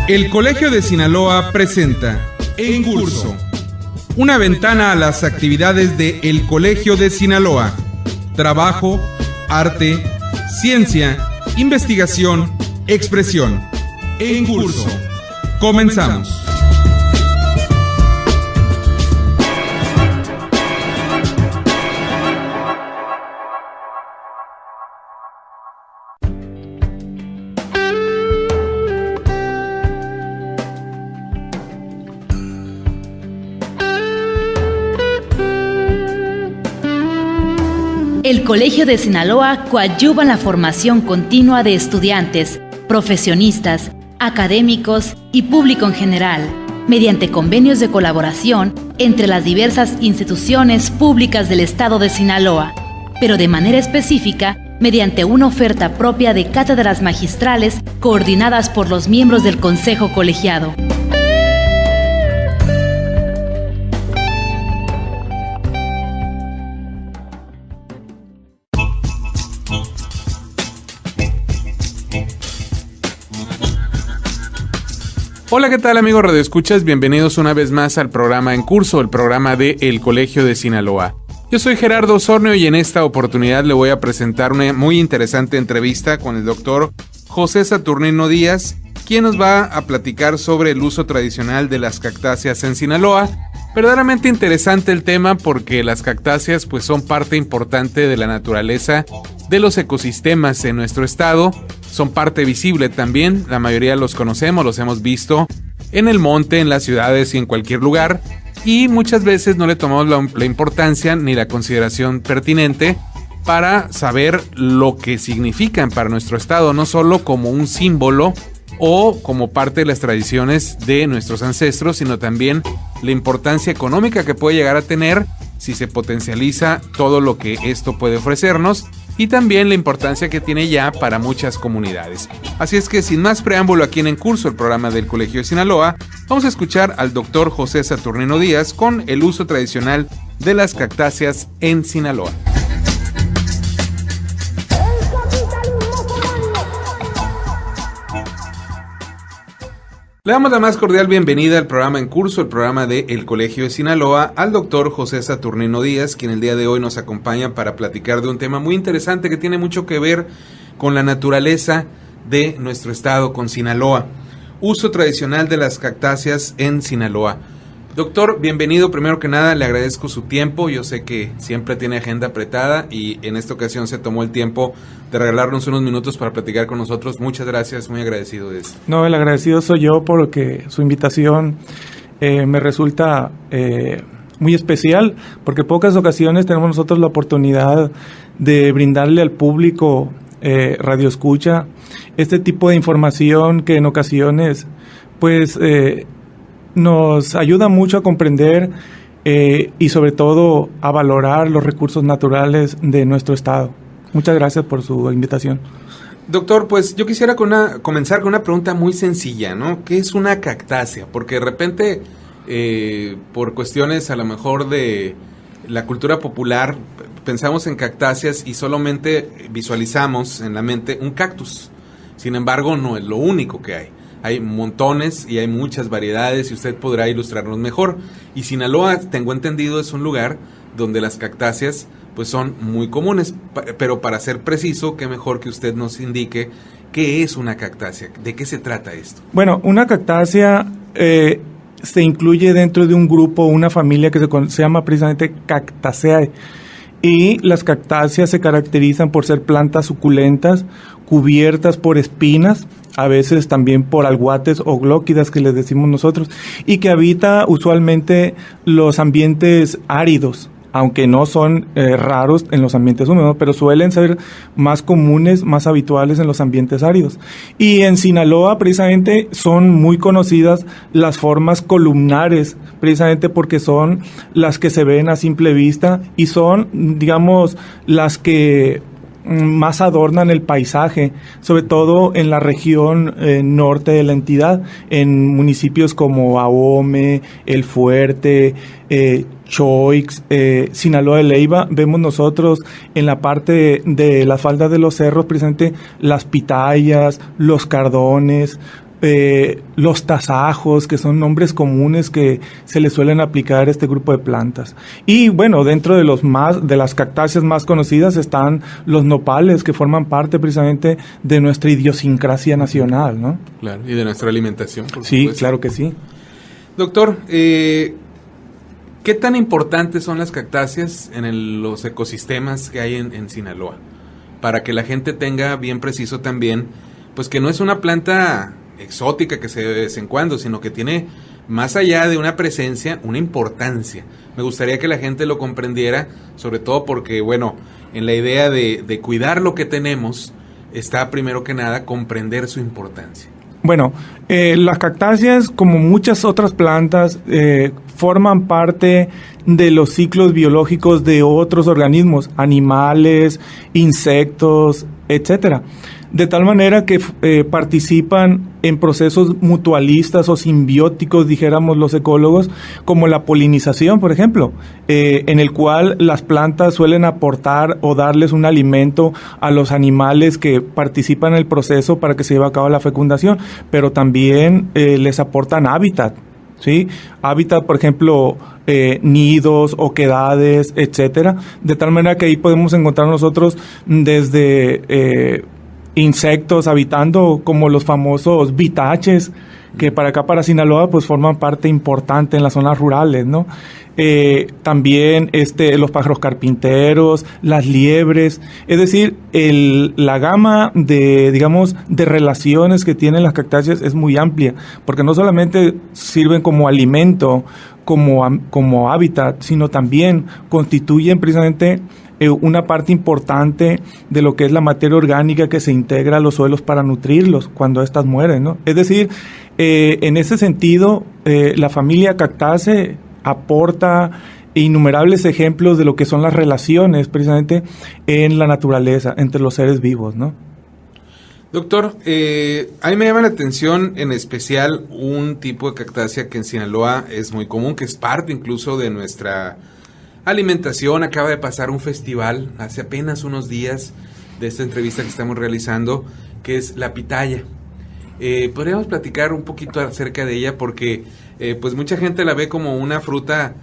El Colegio de Sinaloa presenta En Curso, una ventana a las actividades de El Colegio de Sinaloa. Trabajo, arte, ciencia, investigación, expresión. En Curso. Comenzamos. El Colegio de Sinaloa coadyuva en la formación continua de estudiantes, profesionistas, académicos y público en general, mediante convenios de colaboración entre las diversas instituciones públicas del estado de Sinaloa, pero de manera específica mediante una oferta propia de cátedras magistrales coordinadas por los miembros del Consejo Colegiado. Hola, ¿qué tal, amigos radioescuchas? Bienvenidos una vez más al programa En Curso, el programa de El Colegio de Sinaloa. Yo soy Gerardo Osornio y en esta oportunidad le voy a presentar una muy interesante entrevista con el doctor José Saturnino Díaz, quien nos va a platicar sobre el uso tradicional de las cactáceas en Sinaloa. Verdaderamente interesante el tema porque las cactáceas pues son parte importante de la naturaleza, de los ecosistemas en nuestro estado. Son parte visible también, la mayoría los conocemos, los hemos visto en el monte, en las ciudades y en cualquier lugar, y muchas veces no le tomamos la importancia ni la consideración pertinente para saber lo que significan para nuestro estado, no solo como un símbolo o como parte de las tradiciones de nuestros ancestros, sino también la importancia económica que puede llegar a tener si se potencializa todo lo que esto puede ofrecernos, y también la importancia que tiene ya para muchas comunidades. Así es que sin más preámbulo aquí en Curso, el programa del Colegio de Sinaloa, vamos a escuchar al doctor José Saturnino Díaz con el uso tradicional de las cactáceas en Sinaloa. Le damos la más cordial bienvenida al programa En Curso, el programa de El Colegio de Sinaloa, al doctor José Saturnino Díaz, quien el día de hoy nos acompaña para platicar de un tema muy interesante que tiene mucho que ver con la naturaleza de nuestro estado, con Sinaloa. Uso tradicional de las cactáceas en Sinaloa. Doctor, bienvenido. Primero que nada, le agradezco su tiempo. Yo sé que siempre tiene agenda apretada y en esta ocasión se tomó el tiempo de regalarnos unos minutos para platicar con nosotros. Muchas gracias, muy agradecido de esto. No, el agradecido soy yo porque su invitación me resulta muy especial, porque en pocas ocasiones tenemos nosotros la oportunidad de brindarle al público radioescucha este tipo de información que en ocasiones pues nos ayuda mucho a comprender y sobre todo a valorar los recursos naturales de nuestro estado. Muchas gracias por su invitación. Doctor, pues yo quisiera comenzar con una pregunta muy sencilla, ¿no? ¿Qué es una cactácea? Porque de repente, por cuestiones a lo mejor de la cultura popular, pensamos en cactáceas y solamente visualizamos en la mente un cactus. Sin embargo, no es lo único que hay. Hay montones y hay muchas variedades y usted podrá ilustrarnos mejor. Y Sinaloa, tengo entendido, es un lugar donde las cactáceas pues son muy comunes. Pero para ser preciso, qué mejor que usted nos indique qué es una cactácea, de qué se trata esto. Bueno, una cactácea se incluye dentro de un grupo, una familia que se llama precisamente Cactaceae. Y las cactáceas se caracterizan por ser plantas suculentas, cubiertas por espinas, a veces también por alguates o glóquidas que les decimos nosotros, y que habita usualmente los ambientes áridos, aunque no son raros en los ambientes húmedos, pero suelen ser más comunes, más habituales en los ambientes áridos. Y en Sinaloa precisamente son muy conocidas las formas columnares, precisamente porque son las que se ven a simple vista y son, digamos, las que más adornan el paisaje, sobre todo en la región norte de la entidad, en municipios como Ahome, El Fuerte, Choix, Sinaloa de Leyva. Vemos nosotros en la parte de la falda de los cerros presente las pitayas, los cardones, los tasajos, que son nombres comunes que se le suelen aplicar a este grupo de plantas. Y bueno, dentro de las cactáceas más conocidas están los nopales, que forman parte precisamente de nuestra idiosincrasia nacional, ¿no? Claro, y de nuestra alimentación, por Sí, supuesto. claro que sí. Doctor, ¿qué tan importantes son las cactáceas en los ecosistemas que hay en Sinaloa? Para que la gente tenga bien preciso también, pues que no es una planta exótica que se ve de vez en cuando, sino que tiene, más allá de una presencia, una importancia. Me gustaría que la gente lo comprendiera, sobre todo porque, bueno, en la idea de cuidar lo que tenemos, está primero que nada comprender su importancia. Bueno, las cactáceas, como muchas otras plantas, forman parte de los ciclos biológicos de otros organismos, animales, insectos, etcétera. De tal manera que participan en procesos mutualistas o simbióticos, dijéramos los ecólogos, como la polinización, por ejemplo, en el cual las plantas suelen aportar o darles un alimento a los animales que participan en el proceso para que se lleve a cabo la fecundación, pero también les aportan hábitat. ¿Sí? Hábitat, por ejemplo, nidos, oquedades, etcétera, de tal manera que ahí podemos encontrar nosotros desde insectos habitando, como los famosos vitaches, que para acá, para Sinaloa, pues forman parte importante en las zonas rurales, ¿no? También los pájaros carpinteros, las liebres, es decir, la gama de relaciones que tienen las cactáceas es muy amplia, porque no solamente sirven como alimento, como hábitat, sino también constituyen precisamente una parte importante de lo que es la materia orgánica que se integra a los suelos para nutrirlos cuando éstas mueren, ¿no? Es decir, en ese sentido, la familia Cactaceae aporta innumerables ejemplos de lo que son las relaciones precisamente en la naturaleza, entre los seres vivos, ¿no? Doctor, a mí me llama la atención en especial un tipo de cactácea que en Sinaloa es muy común, que es parte incluso de nuestra alimentación. Acaba de pasar un festival hace apenas unos días de esta entrevista que estamos realizando, que es la pitaya. Podríamos platicar un poquito acerca de ella porque pues mucha gente la ve como una fruta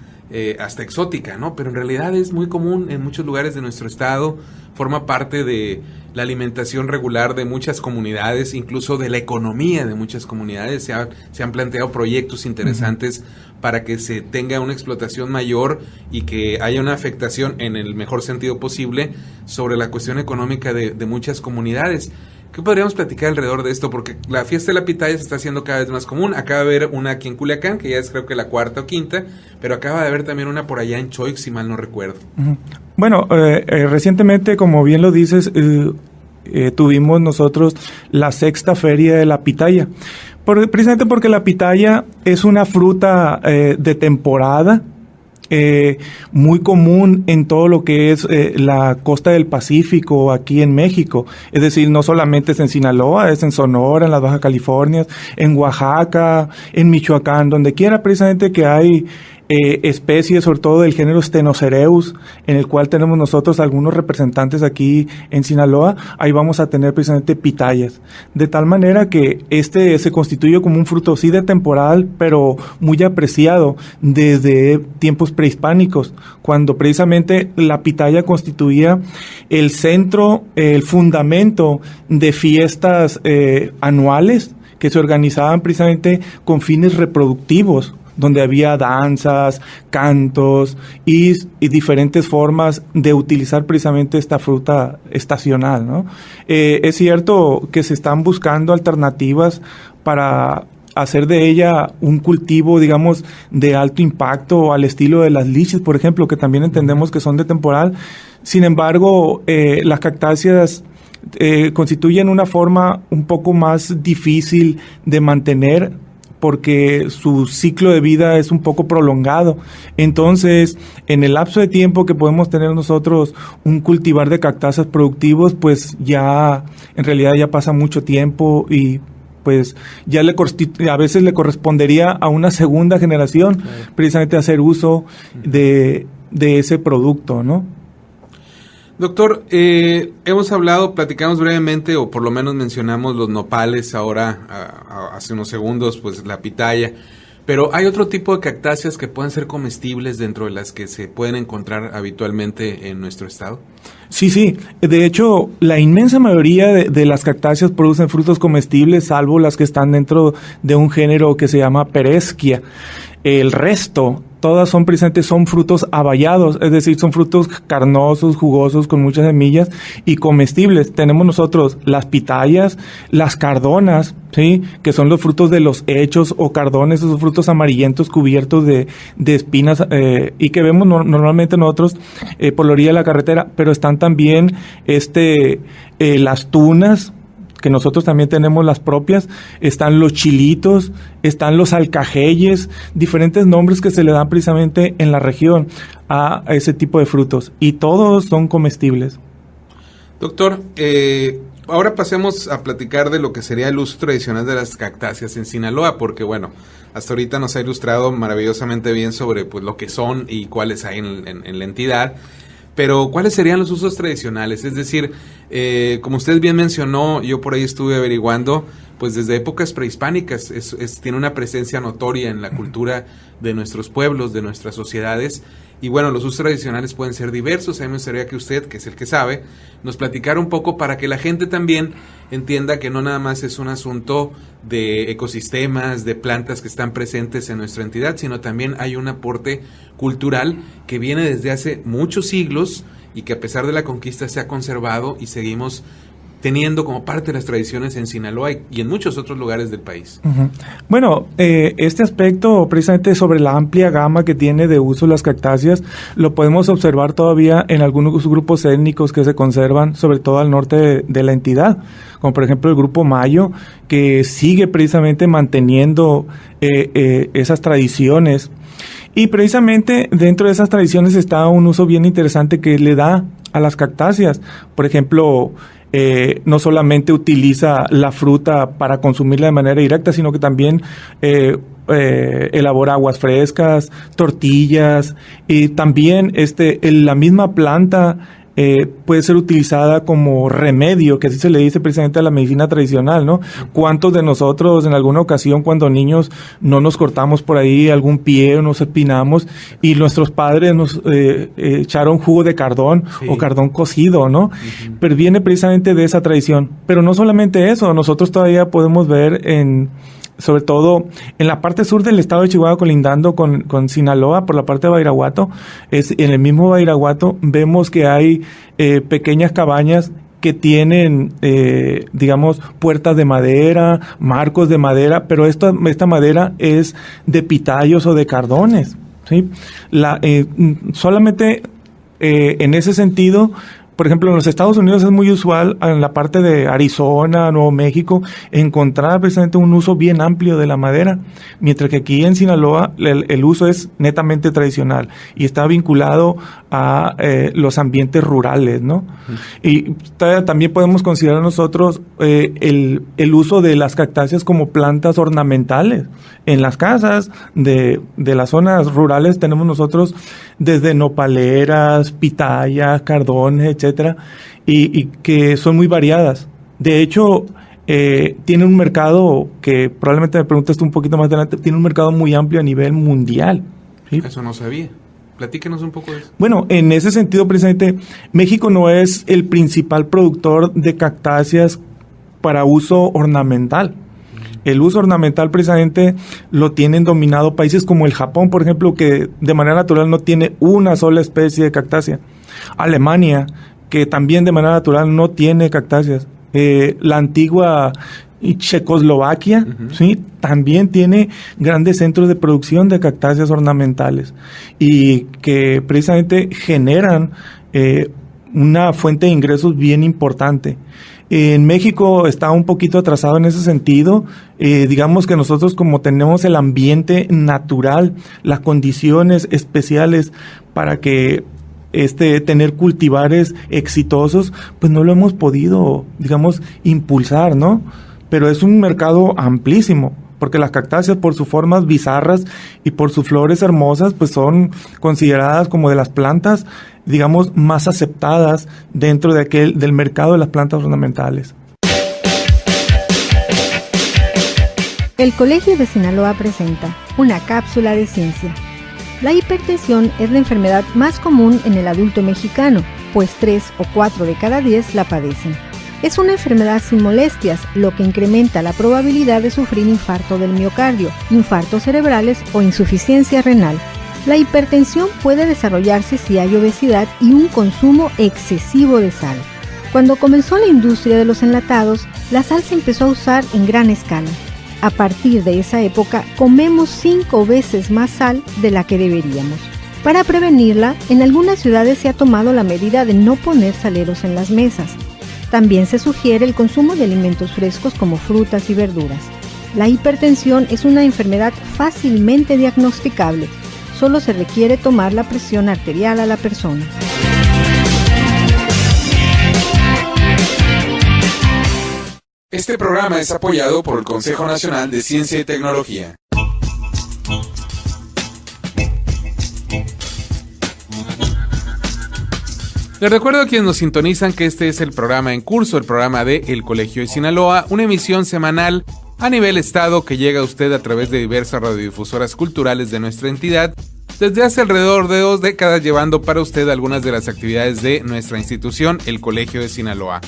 hasta exótica, ¿no? Pero en realidad es muy común en muchos lugares de nuestro estado, forma parte de la alimentación regular de muchas comunidades, incluso de la economía de muchas comunidades. Se han planteado proyectos interesantes para que se tenga una explotación mayor y que haya una afectación en el mejor sentido posible sobre la cuestión económica de muchas comunidades. ¿Qué podríamos platicar alrededor de esto? Porque la fiesta de la pitaya se está haciendo cada vez más común. Acaba de haber una aquí en Culiacán, que ya es creo que la cuarta o quinta, pero acaba de haber también una por allá en Choix, si mal no recuerdo. Bueno, recientemente, como bien lo dices, tuvimos nosotros la sexta feria de la pitaya. Precisamente porque la pitaya es una fruta de temporada, muy común en todo lo que es la costa del Pacífico aquí en México. Es decir, no solamente es en Sinaloa, es en Sonora, en las Baja Californias, en Oaxaca, en Michoacán, donde quiera precisamente que hay especies, sobre todo del género Stenocereus, en el cual tenemos nosotros algunos representantes aquí en Sinaloa. Ahí vamos a tener precisamente pitayas, de tal manera que se constituye como un fruto sí de temporal, pero muy apreciado desde tiempos prehispánicos, cuando precisamente la pitaya constituía el centro, el fundamento de fiestas anuales que se organizaban precisamente con fines reproductivos, donde había danzas, cantos y diferentes formas de utilizar precisamente esta fruta estacional, ¿no? Es cierto que se están buscando alternativas para hacer de ella un cultivo, digamos, de alto impacto al estilo de las liches, por ejemplo, que también entendemos que son de temporal. Sin embargo, las cactáceas constituyen una forma un poco más difícil de mantener, porque su ciclo de vida es un poco prolongado. Entonces, en el lapso de tiempo que podemos tener nosotros un cultivar de cactáceas productivos, pues ya, en realidad ya pasa mucho tiempo y pues ya a veces le correspondería a una segunda generación precisamente hacer uso de ese producto, ¿no? Doctor, platicamos brevemente, o por lo menos mencionamos los nopales ahora, hace unos segundos, pues la pitaya. Pero hay otro tipo de cactáceas que pueden ser comestibles dentro de las que se pueden encontrar habitualmente en nuestro estado. Sí. De hecho, la inmensa mayoría de las cactáceas producen frutos comestibles, salvo las que están dentro de un género que se llama Pereschia. El resto, todas son frutos aballados, es decir, son frutos carnosos, jugosos, con muchas semillas y comestibles. Tenemos nosotros las pitayas, las cardonas, ¿sí? Que son los frutos de los hechos o cardones, esos frutos amarillentos cubiertos de espinas y que vemos normalmente nosotros por la orilla de la carretera, pero están también las tunas, que nosotros también tenemos las propias, están los chilitos, están los alcajeyes, diferentes nombres que se le dan precisamente en la región a ese tipo de frutos, y todos son comestibles. Doctor, ahora pasemos a platicar de lo que sería el uso tradicional de las cactáceas en Sinaloa, porque bueno, hasta ahorita nos ha ilustrado maravillosamente bien sobre pues lo que son y cuáles hay en la entidad. Pero, ¿cuáles serían los usos tradicionales? Es decir, como usted bien mencionó, yo por ahí estuve averiguando, pues desde épocas prehispánicas tiene una presencia notoria en la cultura de nuestros pueblos, de nuestras sociedades. Y bueno, los usos tradicionales pueden ser diversos. A mí me gustaría que usted, que es el que sabe, nos platicara un poco para que la gente también entienda que no nada más es un asunto de ecosistemas, de plantas que están presentes en nuestra entidad, sino también hay un aporte cultural que viene desde hace muchos siglos y que a pesar de la conquista se ha conservado y seguimos teniendo como parte de las tradiciones en Sinaloa y en muchos otros lugares del país. Uh-huh. Bueno, este aspecto precisamente sobre la amplia gama que tiene de uso las cactáceas lo podemos observar todavía en algunos grupos étnicos que se conservan, sobre todo al norte de la entidad, como por ejemplo el grupo Mayo, que sigue precisamente manteniendo esas tradiciones. Y precisamente dentro de esas tradiciones está un uso bien interesante que le da a las cactáceas. Por ejemplo, no solamente utiliza la fruta para consumirla de manera directa, sino que también elabora aguas frescas, tortillas, y también la misma planta puede ser utilizada como remedio, que así se le dice precisamente a la medicina tradicional, ¿no? ¿Cuántos de nosotros en alguna ocasión cuando niños no nos cortamos por ahí algún pie o nos espinamos y nuestros padres nos echaron jugo de cardón, sí, o cardón cocido, ¿no? Uh-huh. Pero viene precisamente de esa tradición. Pero no solamente eso, nosotros todavía podemos ver sobre todo en la parte sur del estado de Chihuahua, colindando con Sinaloa, por la parte de Badiraguato, en el mismo Badiraguato vemos que hay pequeñas cabañas que tienen, digamos, puertas de madera, marcos de madera, pero esta madera es de pitayos o de cardones, ¿sí? Solamente en ese sentido. Por ejemplo, en los Estados Unidos es muy usual, en la parte de Arizona, Nuevo México, encontrar precisamente un uso bien amplio de la madera, mientras que aquí en Sinaloa el uso es netamente tradicional y está vinculado a los ambientes rurales, ¿no? Uh-huh. Y también podemos considerar nosotros el uso de las cactáceas como plantas ornamentales. En las casas de las zonas rurales tenemos nosotros desde nopaleras, pitayas, cardones, etcétera, y que son muy variadas. De hecho, tiene un mercado que probablemente me preguntes tú un poquito más adelante, tiene un mercado muy amplio a nivel mundial, ¿sí? Eso no sabía. Platíquenos un poco de eso. Bueno, en ese sentido, precisamente, México no es el principal productor de cactáceas para uso ornamental. El uso ornamental precisamente lo tienen dominado países como el Japón, por ejemplo, que de manera natural no tiene una sola especie de cactácea. Alemania, que también de manera natural no tiene cactáceas. La antigua Checoslovaquia, uh-huh, ¿sí? También tiene grandes centros de producción de cactáceas ornamentales y que precisamente generan una fuente de ingresos bien importante. En México está un poquito atrasado en ese sentido. Digamos que nosotros, como tenemos el ambiente natural, las condiciones especiales para que tener cultivares exitosos, pues no lo hemos podido, digamos, impulsar, ¿no? Pero es un mercado amplísimo, porque las cactáceas, por sus formas bizarras y por sus flores hermosas, pues son consideradas como de las plantas digamos, más aceptadas dentro del mercado de las plantas ornamentales. El Colegio de Sinaloa presenta una cápsula de ciencia. La hipertensión es la enfermedad más común en el adulto mexicano, pues 3 o 4 de cada 10 la padecen. Es una enfermedad sin molestias, lo que incrementa la probabilidad de sufrir infarto del miocardio, infartos cerebrales o insuficiencia renal. La hipertensión puede desarrollarse si hay obesidad y un consumo excesivo de sal. Cuando comenzó la industria de los enlatados, la sal se empezó a usar en gran escala. A partir de esa época, comemos 5 veces más sal de la que deberíamos. Para prevenirla, en algunas ciudades se ha tomado la medida de no poner saleros en las mesas. También se sugiere el consumo de alimentos frescos como frutas y verduras. La hipertensión es una enfermedad fácilmente diagnosticable. Solo se requiere tomar la presión arterial a la persona. Este programa es apoyado por el Consejo Nacional de Ciencia y Tecnología. Les recuerdo a quienes nos sintonizan que este es el programa en curso, el programa de El Colegio de Sinaloa, una emisión semanal a nivel estado que llega a usted a través de diversas radiodifusoras culturales de nuestra entidad, desde hace alrededor de 2 décadas, llevando para usted algunas de las actividades de nuestra institución, el Colegio de Sinaloa.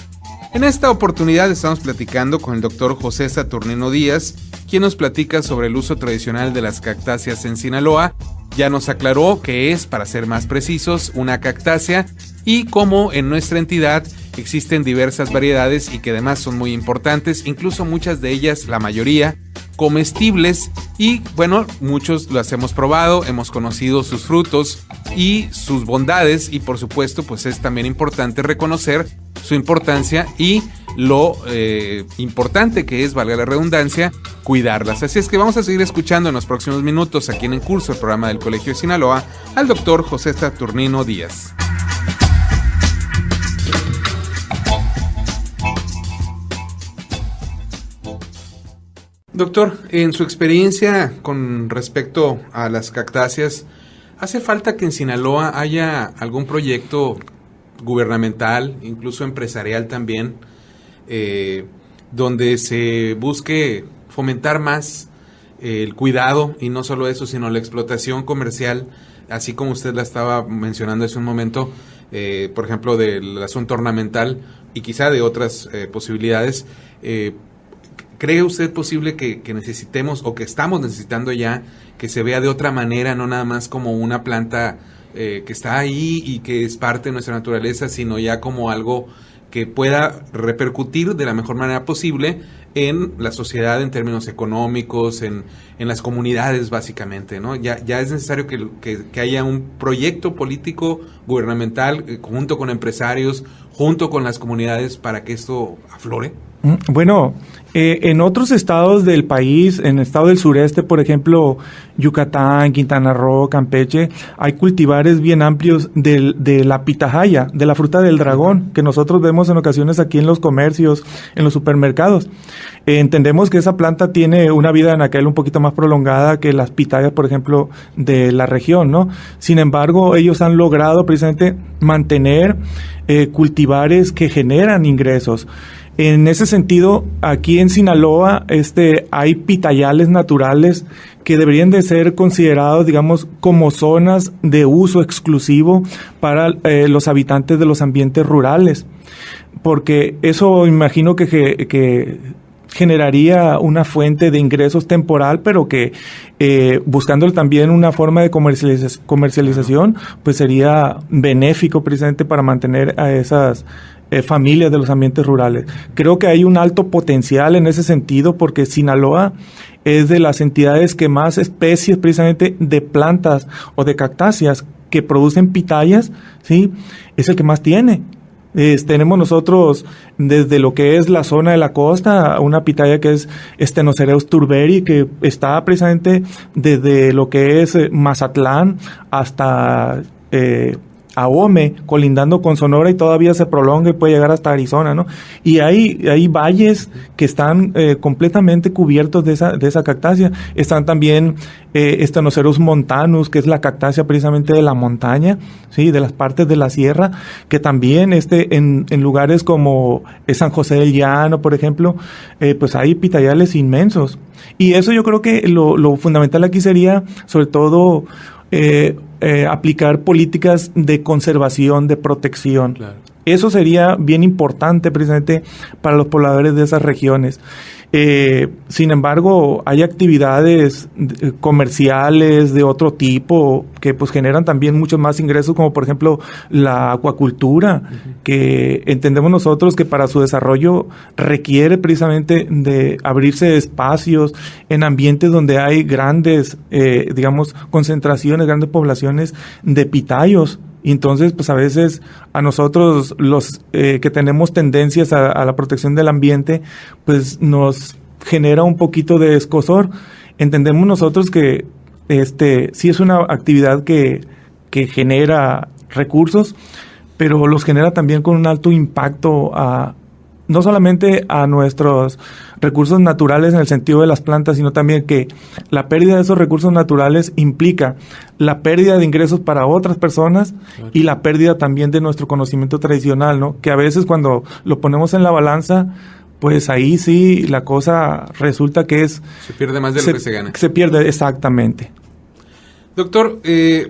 En esta oportunidad estamos platicando con el doctor José Saturnino Díaz, quien nos platica sobre el uso tradicional de las cactáceas en Sinaloa. Ya nos aclaró qué es, para ser más precisos, una cactácea y cómo en nuestra entidad existen diversas variedades y que además son muy importantes, incluso muchas de ellas, la mayoría, comestibles y bueno, muchos las hemos probado, hemos conocido sus frutos y sus bondades y por supuesto pues es también importante reconocer su importancia y lo importante que es, valga la redundancia, cuidarlas. Así es que vamos a seguir escuchando en los próximos minutos aquí en curso el programa del Colegio de Sinaloa al doctor José Saturnino Díaz. Doctor, en su experiencia con respecto a las cactáceas, ¿hace falta que en Sinaloa haya algún proyecto gubernamental, incluso empresarial también, donde se busque fomentar más el cuidado y no solo eso, sino la explotación comercial, así como usted la estaba mencionando hace un momento, por ejemplo, del asunto ornamental y quizá de otras posibilidades? ¿Cree usted posible que necesitemos o que estamos necesitando ya que se vea de otra manera, no nada más como una planta que está ahí y que es parte de nuestra naturaleza, sino ya como algo que pueda repercutir de la mejor manera posible en la sociedad en términos económicos, en las comunidades básicamente, ¿no? Ya es necesario que haya un proyecto político gubernamental junto con empresarios, junto con las comunidades para que esto aflore? Bueno, en otros estados del país, en el estado del sureste, por ejemplo, Yucatán, Quintana Roo, Campeche, hay cultivares bien amplios de la pitahaya, de la fruta del dragón, que nosotros vemos en ocasiones aquí en los comercios, en los supermercados. Entendemos que esa planta tiene una vida anaquel un poquito más prolongada que las pitayas, por ejemplo, de la región, ¿no? Sin embargo, ellos han logrado precisamente mantener cultivares que generan ingresos. En ese sentido, aquí en Sinaloa, hay pitayales naturales que deberían de ser considerados, digamos, como zonas de uso exclusivo para los habitantes de los ambientes rurales, porque eso imagino que generaría una fuente de ingresos temporal, pero que buscando también una forma de comercialización, pues sería benéfico precisamente para mantener a esas familias de los ambientes rurales. Creo que hay un alto potencial en ese sentido porque Sinaloa es de las entidades que más especies precisamente de plantas o de cactáceas que producen pitayas, ¿sí? Es el que más tiene. Tenemos nosotros desde lo que es la zona de la costa una pitaya que es Stenocereus turberi, que está precisamente desde lo que es Mazatlán hasta Ahome, colindando con Sonora, y todavía se prolonga y puede llegar hasta Arizona, ¿no? Y hay valles que están completamente cubiertos de esa cactácea. Están también Stenocerus montanus, que es la cactácea precisamente de la montaña, sí, de las partes de la sierra, que también en lugares como San José del Llano, por ejemplo, pues hay pitayales inmensos. Y eso yo creo que lo fundamental aquí sería, sobre todo, aplicar políticas de conservación, de protección. Claro. Eso sería bien importante precisamente para los pobladores de esas regiones. Sin embargo, hay actividades comerciales de otro tipo que pues generan también muchos más ingresos, como por ejemplo la acuacultura, que entendemos nosotros que para su desarrollo requiere precisamente de abrirse espacios en ambientes donde hay grandes, concentraciones, grandes poblaciones de pitayos. Y entonces, pues a veces a nosotros los que tenemos tendencias a la protección del ambiente, pues nos genera un poquito de escozor. Entendemos nosotros que sí es una actividad que genera recursos, pero los genera también con un alto impacto no solamente a nuestros recursos naturales en el sentido de las plantas, sino también que la pérdida de esos recursos naturales implica la pérdida de ingresos para otras personas, claro, y la pérdida también de nuestro conocimiento tradicional, ¿no? Que a veces cuando lo ponemos en la balanza, pues ahí sí la cosa resulta que se pierde más de lo que se gana. Se pierde, exactamente. Doctor,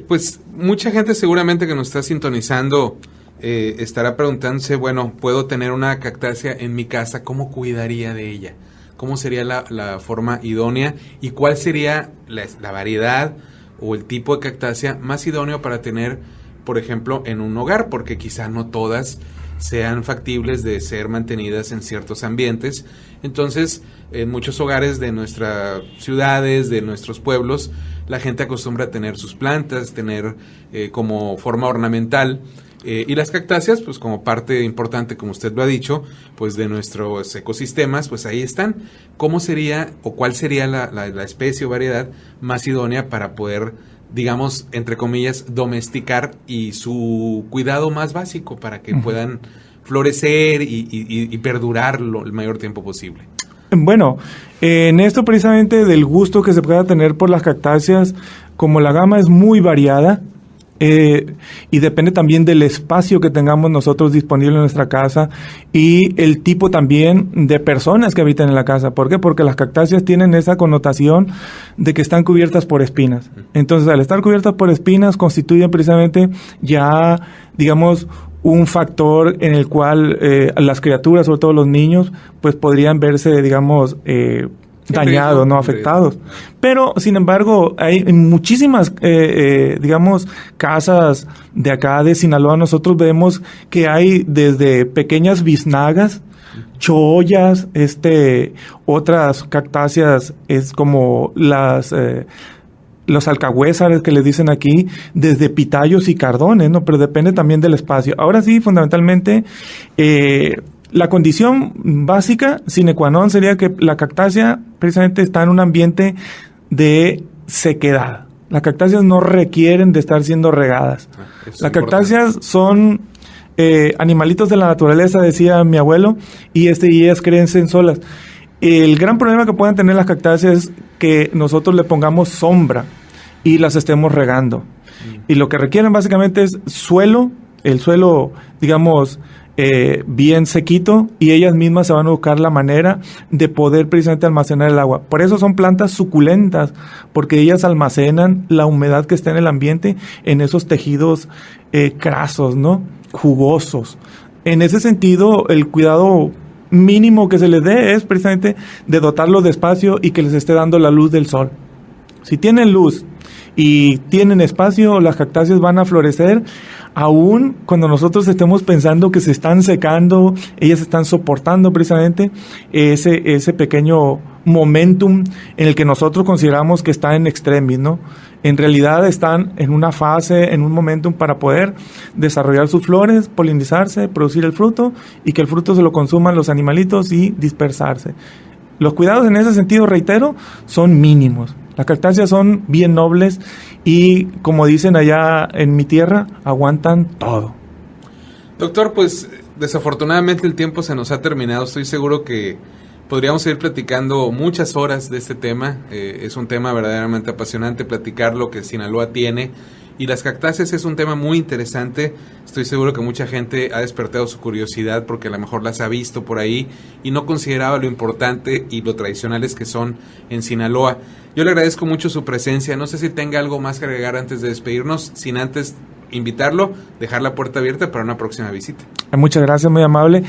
pues mucha gente seguramente que nos está sintonizando estará preguntándose, bueno, puedo tener una cactácea en mi casa, ¿cómo cuidaría de ella? ¿Cómo sería la forma idónea? ¿Y cuál sería la variedad o el tipo de cactácea más idóneo para tener, por ejemplo, en un hogar? Porque quizá no todas sean factibles de ser mantenidas en ciertos ambientes. Entonces, en muchos hogares de nuestras ciudades, de nuestros pueblos, la gente acostumbra a tener sus plantas, tener como forma ornamental, y las cactáceas, pues como parte importante, como usted lo ha dicho, pues de nuestros ecosistemas, pues ahí están. ¿Cómo sería o cuál sería la especie o variedad más idónea para poder, digamos, entre comillas, domesticar, y su cuidado más básico para que puedan florecer y perdurar el mayor tiempo posible? Bueno, en esto precisamente del gusto que se pueda tener por las cactáceas, como la gama es muy variada, y depende también del espacio que tengamos nosotros disponible en nuestra casa y el tipo también de personas que habitan en la casa. ¿Por qué? Porque las cactáceas tienen esa connotación de que están cubiertas por espinas. Entonces, al estar cubiertas por espinas, constituyen precisamente ya, digamos, un factor en el cual las criaturas, sobre todo los niños, pues podrían verse, digamos, dañados, no afectados. Pero, sin embargo, hay muchísimas, casas de acá de Sinaloa. Nosotros vemos que hay desde pequeñas biznagas, chollas, otras cactáceas, es como los alcahuézares que les dicen aquí, desde pitayos y cardones, ¿no? Pero depende también del espacio. Ahora sí, fundamentalmente, la condición básica, sine qua non, sería que la cactácea precisamente está en un ambiente de sequedad. Las cactáceas no requieren de estar siendo regadas. Las cactáceas son animalitos de la naturaleza, decía mi abuelo, y ellas crecen solas. El gran problema que pueden tener las cactáceas es que nosotros le pongamos sombra y las estemos regando. Y lo que requieren básicamente es suelo, el suelo, digamos, bien sequito, y ellas mismas se van a buscar la manera de poder precisamente almacenar el agua. Por eso son plantas suculentas, porque ellas almacenan la humedad que está en el ambiente en esos tejidos crasos, ¿no? Jugosos. En ese sentido, el cuidado mínimo que se les dé es precisamente de dotarlos de espacio y que les esté dando la luz del sol. Si tienen luz y tienen espacio, las cactáceas van a florecer. Aún cuando nosotros estemos pensando que se están secando, ellas están soportando precisamente ese pequeño momentum en el que nosotros consideramos que está en extremis, ¿no? En realidad están en una fase, en un momentum para poder desarrollar sus flores, polinizarse, producir el fruto y que el fruto se lo consuman los animalitos y dispersarse. Los cuidados en ese sentido, reitero, son mínimos. Las cactáceas son bien nobles y, como dicen allá en mi tierra, aguantan todo. Doctor, pues desafortunadamente el tiempo se nos ha terminado. Estoy seguro que podríamos seguir platicando muchas horas de este tema. Es un tema verdaderamente apasionante platicar lo que Sinaloa tiene. Y las cactáceas es un tema muy interesante. Estoy seguro que mucha gente ha despertado su curiosidad porque a lo mejor las ha visto por ahí y no consideraba lo importante y lo tradicionales que son en Sinaloa. Yo le agradezco mucho su presencia. No sé si tenga algo más que agregar antes de despedirnos, sin antes invitarlo, dejar la puerta abierta para una próxima visita. Muchas gracias, muy amable.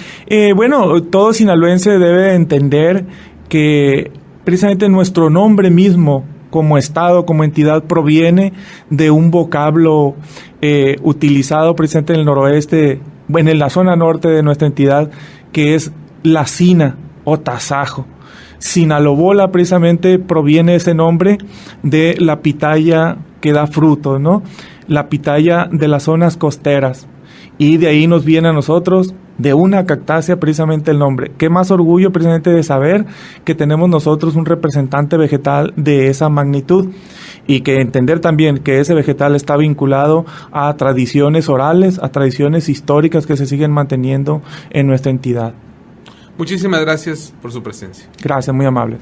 Bueno, todo sinaloense debe entender que precisamente nuestro nombre mismo como estado, como entidad, proviene de un vocablo utilizado precisamente en el noroeste, bueno, en la zona norte de nuestra entidad, que es la sina o tasajo. Sinalobola precisamente proviene ese nombre de la pitaya que da frutos, ¿no? La pitaya de las zonas costeras. Y de ahí nos viene a nosotros, de una cactácea, precisamente el nombre. Qué más orgullo precisamente de saber que tenemos nosotros un representante vegetal de esa magnitud, y que entender también que ese vegetal está vinculado a tradiciones orales, a tradiciones históricas que se siguen manteniendo en nuestra entidad. Muchísimas gracias por su presencia. Gracias, muy amable.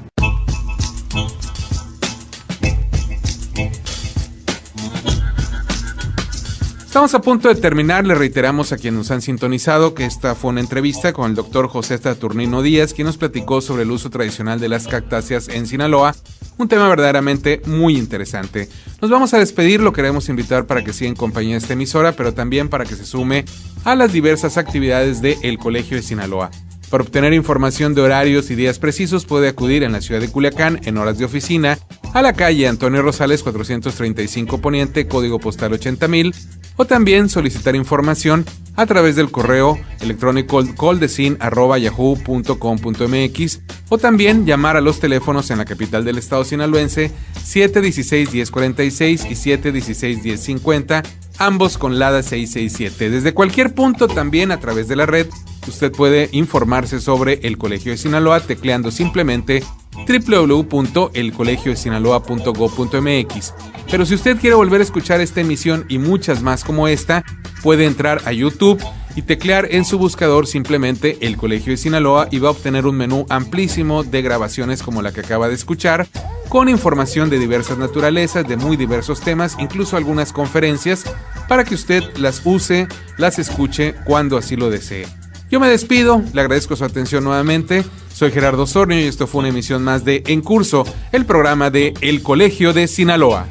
Estamos a punto de terminar. Le reiteramos a quienes nos han sintonizado que esta fue una entrevista con el doctor José Saturnino Díaz, quien nos platicó sobre el uso tradicional de las cactáceas en Sinaloa, un tema verdaderamente muy interesante. Nos vamos a despedir, lo queremos invitar para que siga en compañía de esta emisora, pero también para que se sume a las diversas actividades del Colegio de Sinaloa. Para obtener información de horarios y días precisos puede acudir en la ciudad de Culiacán en horas de oficina a la calle Antonio Rosales 435 Poniente, código postal 80,000, o también solicitar información a través del correo electrónico coldecin@yahoo.com.mx, o también llamar a los teléfonos en la capital del estado sinaloense 716-1046 y 716-1050, ambos con LADA 667. Desde cualquier punto, también a través de la red, usted puede informarse sobre el Colegio de Sinaloa tecleando simplemente www.elcolegiodesinaloa.gov.mx. Pero si usted quiere volver a escuchar esta emisión y muchas más como esta, puede entrar a YouTube y teclear en su buscador simplemente El Colegio de Sinaloa y va a obtener un menú amplísimo de grabaciones como la que acaba de escuchar, con información de diversas naturalezas, de muy diversos temas, incluso algunas conferencias, para que usted las use, las escuche cuando así lo desee. Yo me despido, le agradezco su atención nuevamente. Soy Gerardo Osornio y esto fue una emisión más de En Curso, el programa de El Colegio de Sinaloa.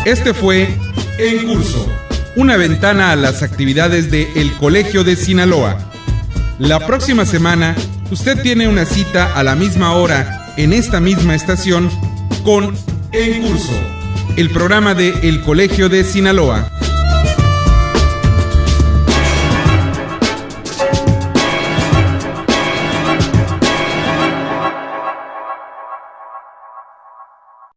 Este fue En Curso, una ventana a las actividades de El Colegio de Sinaloa. La próxima semana, usted tiene una cita a la misma hora, en esta misma estación, con En Curso, el programa de El Colegio de Sinaloa.